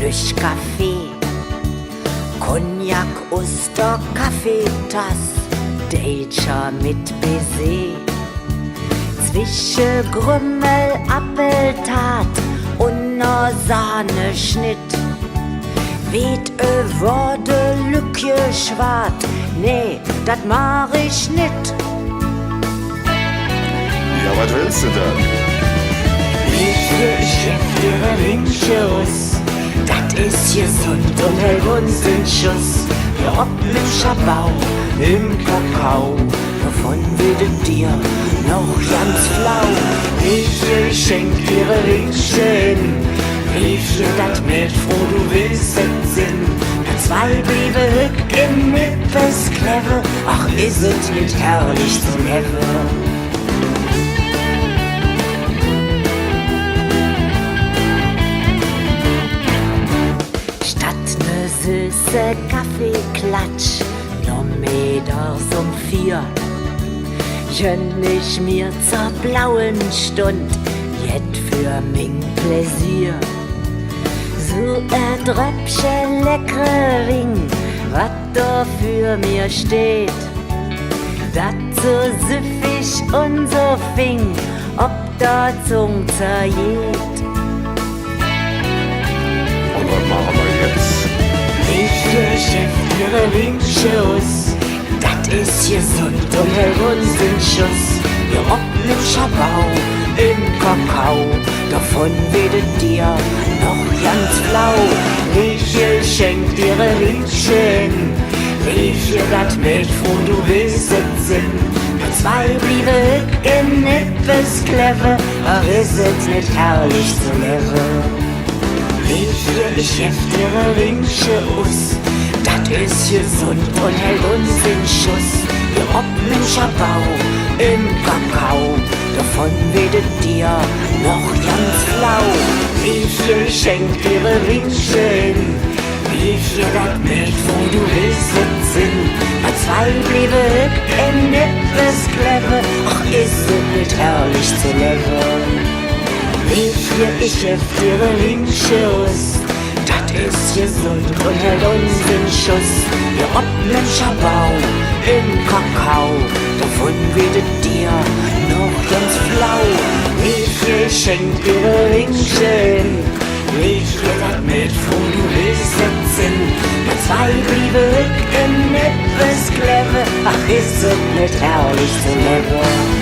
durch Kaffee, Cognac, Oster, Kaffeetass, Deutscher mit Baiser. Zwischen Grümmel, Appeltat und ner Sahneschnitt weht über de Lücke schwart, nee, dat mach ich nit. Ja, was willst du dann? Ich schäf ihre Linkschuss, dat ist gesund und hält uns in Schuss. Der optischer Bau im Kakao, wovon würdet dir noch ganz flau? Ich schenk ihre Linkchen, rief ihr dat mit, froh du willst es Sinn. Zwei bliebe Hück im Nippes clever, ach is es nicht herrlich zu leben. Süße Kaffeeklatsch, no Meters 4. Gönn ich mir zur blauen Stund, jet für mein Pläsier. So ein Tröpfchen leckere Wing, wat da für mir steht. Dat so süffig und so fing, ob da Zung zergeht. Und was machen wir jetzt? Ich schäf ihre Linkschuss, dat ist gesund und hält uns in Schuss. Ihr optischer Bau im Kakao, davon werdet ihr noch ganz flau. Ich schenk ihre Linkchen, rief ihr dat mit, froh du willst es Sinn. Mit zwei bliebe im Nippes clever, ach is es nicht herrlich zu leben. Ich schäf ihre Ringsche Us, dat ist gesund und hält uns in Schuss. Ihr optischer Bau im Kakao, davon werdet ihr noch ganz flau. Ich schenk ihre Ringchen, rief ihr dat mit, wo du willst es Sinn. Bei zwei bliebe im Nippes clever, ach ist es nicht herrlich zu leben. Ich schäf ihre Linkschuss, dat ist gesund und hält uns in Schuss. Ihr optischer Bau im Kakao, davon werdet ihr noch ganz flau. Ich schenk ihre Linkchen, rief ihr dat mit, wo du willst es Sinn. Bei zwei bliebe im Nippes clever, ach ist es nicht herrlich zu leben.